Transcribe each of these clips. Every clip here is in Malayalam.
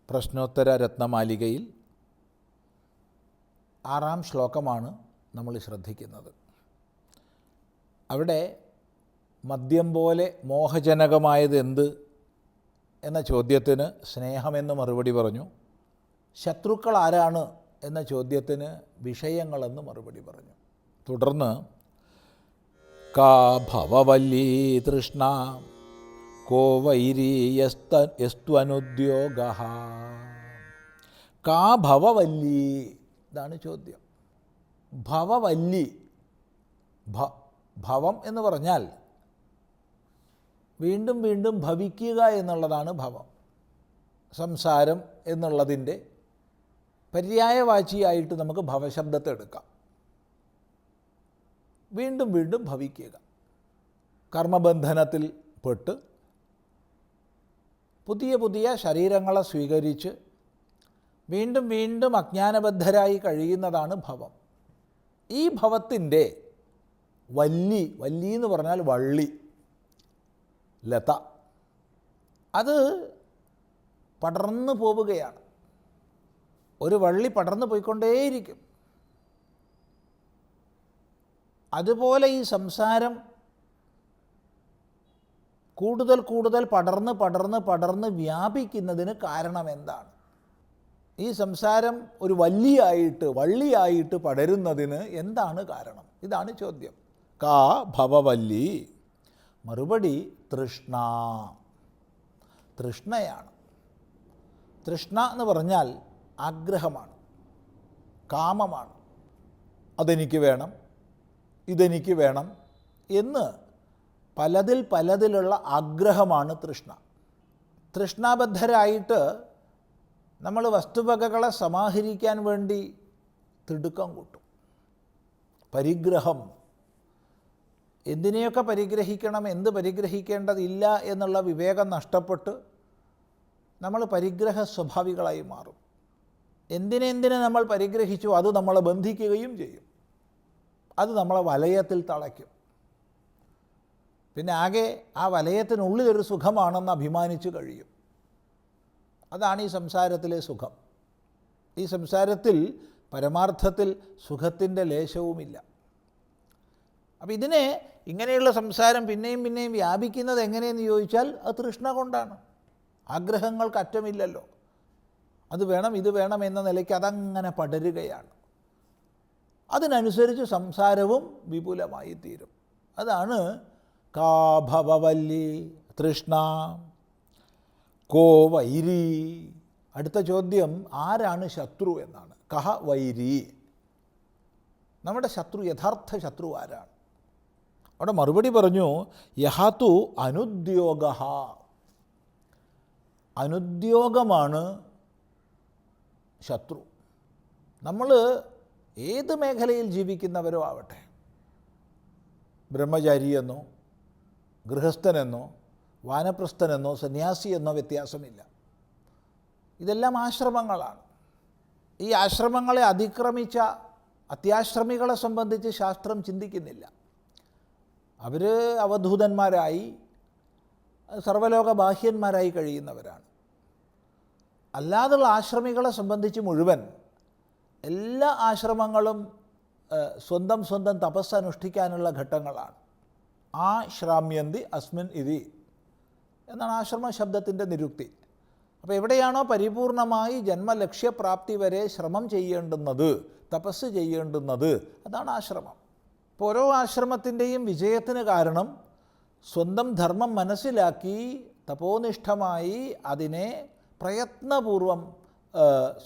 പ്രശ്നോത്തര രത്നമാലികയിൽ 6-ാം ശ്ലോകമാണ് നമ്മൾ ശ്രദ്ധിക്കുന്നത്. അവിടെ മദ്യം പോലെ മോഹജനകമായത് എന്ത് എന്ന ചോദ്യത്തിന് സ്നേഹമെന്ന് മറുപടി പറഞ്ഞു. ശത്രുക്കൾ ആരാണ് എന്ന ചോദ്യത്തിന് വിഷയങ്ങളെന്ന് മറുപടി പറഞ്ഞു. തുടർന്ന് കാ ഭവവല്ലീ തൃഷ്ണ കോ വൈരീ യസ്ത്വനുദ്യോഗ. കാ ഭവവല്ലീ, ഇതാണ് ചോദ്യം. ഭവവല്ലി, ഭവം എന്ന് പറഞ്ഞാൽ വീണ്ടും വീണ്ടും ഭവിക്കുക എന്നുള്ളതാണ് ഭവം. സംസാരം എന്നുള്ളതിൻ്റെ പര്യായവാചിയായിട്ട് നമുക്ക് ഭവശബ്ദത്തെ എടുക്കാം. വീണ്ടും വീണ്ടും ഭവിക്കുക, കർമ്മബന്ധനത്തിൽ പെട്ട് പുതിയ പുതിയ ശരീരങ്ങളെ സ്വീകരിച്ച് വീണ്ടും വീണ്ടും അജ്ഞാനബദ്ധരായി കഴിയുന്നതാണ് ഭവം. ഈ ഭവത്തിൻ്റെ വല്ലി, വല്ലി എന്ന് പറഞ്ഞാൽ വള്ളി, ലത, അത് പടർന്നു പോവുകയാണ്. ഒരു വള്ളി പടർന്നു പോയിക്കൊണ്ടേയിരിക്കും. അതുപോലെ ഈ സംസാരം കൂടുതൽ കൂടുതൽ പടർന്ന് പടർന്ന് പടർന്ന് വ്യാപിക്കുന്നതിന് കാരണം എന്താണ്? ഈ സംസാരം ഒരു വള്ളിയായിട്ട് പടരുന്നതിന് എന്താണ് കാരണം? ഇതാണ് ചോദ്യം. കാ ഭവവല്ലി. മറുപടി തൃഷ്ണ. തൃഷ്ണയാണ്. തൃഷ്ണ എന്ന് പറഞ്ഞാൽ ആഗ്രഹമാണ്, കാമമാണ്. അതെനിക്ക് വേണം, ഇതെനിക്ക് വേണം എന്ന് പലതിലുള്ള ആഗ്രഹമാണ് തൃഷ്ണ. തൃഷ്ണാബദ്ധരായിട്ട് നമ്മൾ വസ്തുവകകളെ സമാഹരിക്കാൻ വേണ്ടി തിടുക്കം കൂട്ടും. പരിഗ്രഹം, എന്തിനെയൊക്കെ പരിഗ്രഹിക്കണം, എന്ത് പരിഗ്രഹിക്കേണ്ടതില്ല എന്നുള്ള വിവേകം നഷ്ടപ്പെട്ട് നമ്മൾ പരിഗ്രഹ സ്വഭാവികളായി മാറും. എന്തിനെ നമ്മൾ പരിഗ്രഹിച്ചു അത് നമ്മളെ ബന്ധിക്കുകയും ചെയ്യും. അത് നമ്മളെ വലയത്തിൽ തളയ്ക്കും. പിന്നെ ആകെ ആ വലയത്തിനുള്ളിലൊരു സുഖമാണെന്ന് അഭിമാനിച്ച് കഴിയും. അതാണ് ഈ സംസാരത്തിലെ സുഖം. ഈ സംസാരത്തിൽ പരമാർത്ഥത്തിൽ സുഖത്തിൻ്റെ ലേശവുമില്ല. അപ്പം ഇങ്ങനെയുള്ള സംസാരം പിന്നെയും പിന്നെയും വ്യാപിക്കുന്നത് എങ്ങനെയെന്ന് ചോദിച്ചാൽ അത് തൃഷ്ണ കൊണ്ടാണ്. ആഗ്രഹങ്ങൾക്ക് അറ്റമില്ലല്ലോ. അത് വേണം, ഇത് വേണം എന്ന നിലയ്ക്ക് അതങ്ങനെ പടരുകയാണ്. അതിനനുസരിച്ച് സംസാരവും വിപുലമായി തീരും. അതാണ് കാ ഭവവല്ലി തൃഷ്ണ കോ വൈരി. അടുത്ത ചോദ്യം ആരാണ് ശത്രു എന്നാണ്. കഹ വൈരി, നമ്മുടെ ശത്രു, യഥാർത്ഥ ശത്രു ആരാണ്? അവിടെ മറുപടി പറഞ്ഞു യഹാതു അനുദ്യോഗ. അനുദ്യോഗമാണ് ശത്രു. നമ്മൾ ഏത് മേഖലയിൽ ജീവിക്കുന്നവരോ ആവട്ടെ, ബ്രഹ്മചാരിയെന്നോ ഗൃഹസ്ഥനെന്നോ വാനപ്രസ്ഥനെന്നോ സന്യാസിയെന്നോ വ്യത്യാസമില്ല. ഇതെല്ലാം ആശ്രമങ്ങളാണ്. ഈ ആശ്രമങ്ങളെ അതിക്രമിച്ച അത്യാശ്രമികളെ സംബന്ധിച്ച് ശാസ്ത്രം ചിന്തിക്കുന്നില്ല. അവർ അവധൂതന്മാരായി സർവ്വലോക ബാഹ്യന്മാരായി കഴിയുന്നവരാണ്. അല്ലാതുള്ള ആശ്രമികളെ സംബന്ധിച്ച് മുഴുവൻ എല്ലാ ആശ്രമങ്ങളും സ്വന്തം തപസ് അനുഷ്ഠിക്കാനുള്ള ഘട്ടങ്ങളാണ്. ആശ്രാമ്യന്തി അസ്മിൻ ഇതി എന്നാണ് ആശ്രമ ശബ്ദത്തിൻ്റെ നിരുക്തി. അപ്പോൾ എവിടെയാണോ പരിപൂർണമായി ജന്മലക്ഷ്യപ്രാപ്തി വരെ ശ്രമം ചെയ്യേണ്ടുന്നത്, തപസ് ചെയ്യേണ്ടുന്നത്, അതാണ് ആശ്രമം. ഇപ്പോൾ ഓരോ ആശ്രമത്തിൻ്റെയും വിജയത്തിന് കാരണം സ്വന്തം ധർമ്മം മനസ്സിലാക്കി തപോനിഷ്ഠമായി അതിനെ പ്രയത്നപൂർവം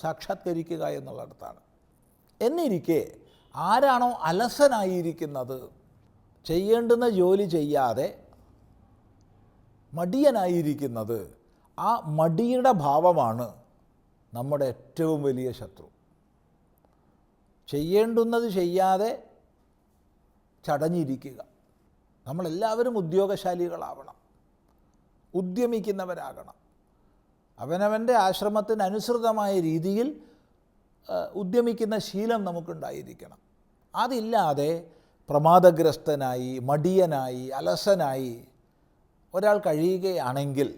സാക്ഷാത്കരിക്കുക എന്നുള്ളിടത്താണ്. എന്നിരിക്കെ ആരാണോ അലസനായിരിക്കുന്നത്, ചെയ്യേണ്ടുന്ന ജോലി ചെയ്യാതെ മടിയനായിരിക്കുന്നത്, ആ മടിയുടെ ഭാവമാണ് നമ്മുടെ ഏറ്റവും വലിയ ശത്രു. ചെയ്യേണ്ടുന്നത് ചെയ്യാതെ ചടഞ്ഞിരിക്കുക. നമ്മളെല്ലാവരും ഉദ്യോഗശാലികളാവണം, ഉദ്യമിക്കുന്നവരാകണം. അവനവൻ്റെ ആശ്രമത്തിനനുസൃതമായ രീതിയിൽ ഉദ്യമിക്കുന്ന ശീലം നമുക്കുണ്ടായിരിക്കണം. അതില്ലാതെ പ്രമാദഗ്രസ്തനായി, മടിയനായി, അലസനായി ഒരാൾ കഴിയുകയാണെങ്കിൽ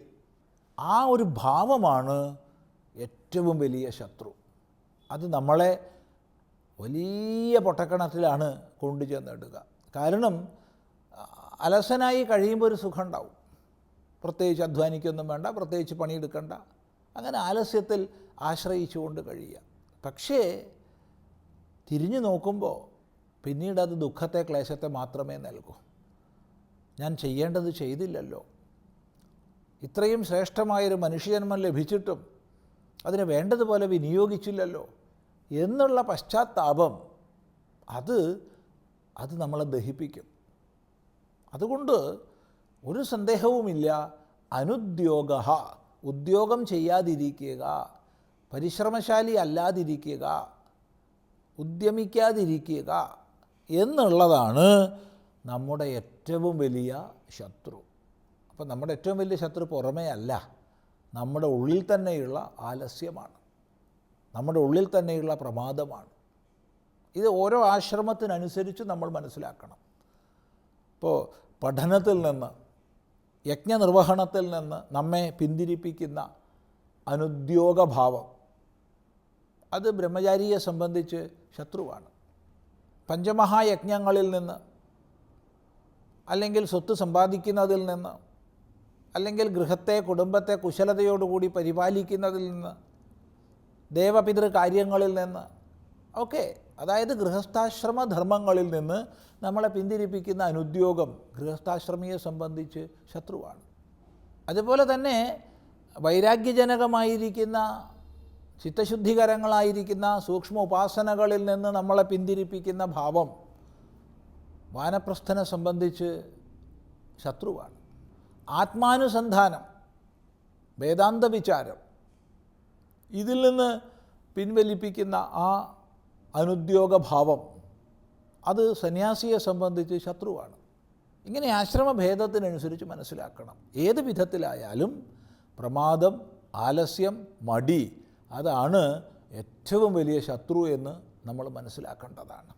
ആ ഒരു ഭാവമാണ് ഏറ്റവും വലിയ ശത്രു. അത് നമ്മളെ വലിയ പൊട്ടക്കണത്തിലാണ് കൊണ്ടുചെന്നിടുക. കാരണം അലസനായി കഴിയുമ്പോൾ ഒരു സുഖം ഉണ്ടാവും. പ്രത്യേകിച്ച് അധ്വാനിക്കൊന്നും വേണ്ട, പ്രത്യേകിച്ച് പണിയെടുക്കണ്ട, അങ്ങനെ ആലസ്യത്തിൽ ആശ്രയിച്ചുകൊണ്ട് കഴിയുക. പക്ഷേ തിരിഞ്ഞു നോക്കുമ്പോൾ പിന്നീട് അത് ദുഃഖത്തെ, ക്ലേശത്തെ മാത്രമേ നൽകൂ. ഞാൻ ചെയ്യേണ്ടത് ചെയ്തില്ലല്ലോ, ഇത്രയും ശ്രേഷ്ഠമായൊരു മനുഷ്യജന്മം ലഭിച്ചിട്ടും അതിനെ വേണ്ടതുപോലെ വിനിയോഗിച്ചില്ലല്ലോ എന്നുള്ള പശ്ചാത്താപം അത് നമ്മളെ ദഹിപ്പിക്കും. അതുകൊണ്ട് ഒരു സന്ദേഹവുമില്ല, അനുദ്യോഗ, ഉദ്യോഗം ചെയ്യാതിരിക്കുക, പരിശ്രമശാലി അല്ലാതിരിക്കുക, ഉദ്യമിക്കാതിരിക്കുക എന്നുള്ളതാണ് നമ്മുടെ ഏറ്റവും വലിയ ശത്രു. അപ്പം നമ്മുടെ ഏറ്റവും വലിയ ശത്രു പുറമേ അല്ല, നമ്മുടെ ഉള്ളിൽ തന്നെയുള്ള ആലസ്യമാണ്, നമ്മുടെ ഉള്ളിൽ തന്നെയുള്ള പ്രമാദമാണ്. ഇത് ഓരോ ആശ്രമത്തിനനുസരിച്ച് നമ്മൾ മനസ്സിലാക്കണം. ഇപ്പോൾ പഠനത്തിൽ നിന്ന്, യജ്ഞനിർവഹണത്തിൽ നിന്ന് നമ്മെ പിന്തിരിപ്പിക്കുന്ന അനുദ്യോഗഭാവം, അത് ബ്രഹ്മചാരിയെ സംബന്ധിച്ച് ശത്രുവാണ്. പഞ്ചമഹായജ്ഞങ്ങളിൽ നിന്ന്, അല്ലെങ്കിൽ സ്വത്ത് സമ്പാദിക്കുന്നതിൽ നിന്ന്, അല്ലെങ്കിൽ ഗൃഹത്തെ, കുടുംബത്തെ കുശലതയോടുകൂടി പരിപാലിക്കുന്നതിൽ നിന്ന്, ദേവപിതൃ കാര്യങ്ങളിൽ നിന്ന് ഒക്കെ, അതായത് ഗൃഹസ്ഥാശ്രമ ധർമ്മങ്ങളിൽ നിന്ന് നമ്മളെ പിന്തിരിപ്പിക്കുന്ന അനുദ്യോഗം ഗൃഹസ്ഥാശ്രമിയെ സംബന്ധിച്ച് ശത്രുവാണ്. അതുപോലെ തന്നെ വൈരാഗ്യജനകമായിരിക്കുന്ന, ചിത്തശുദ്ധികരങ്ങളായിരിക്കുന്ന സൂക്ഷ്മ ഉപാസനകളിൽ നിന്ന് നമ്മളെ പിന്തിരിപ്പിക്കുന്ന ഭാവം വാനപ്രസ്ഥനെ സംബന്ധിച്ച് ശത്രുവാണ്. ആത്മാനുസന്ധാനം, വേദാന്ത വിചാരം, ഇതിൽ നിന്ന് പിൻവലിപ്പിക്കുന്ന ആ അനുദ്യോഗഭാവം അത് സന്യാസിയെ സംബന്ധിച്ച് ശത്രുവാണ്. ഇങ്ങനെ ആശ്രമഭേദത്തിനനുസരിച്ച് മനസ്സിലാക്കണം. ഏത് വിധത്തിലായാലും പ്രമാദം, ആലസ്യം, മടി, അതാണ് ഏറ്റവും വലിയ ശത്രു എന്ന് നമ്മൾ മനസ്സിലാക്കേണ്ടതാണ്.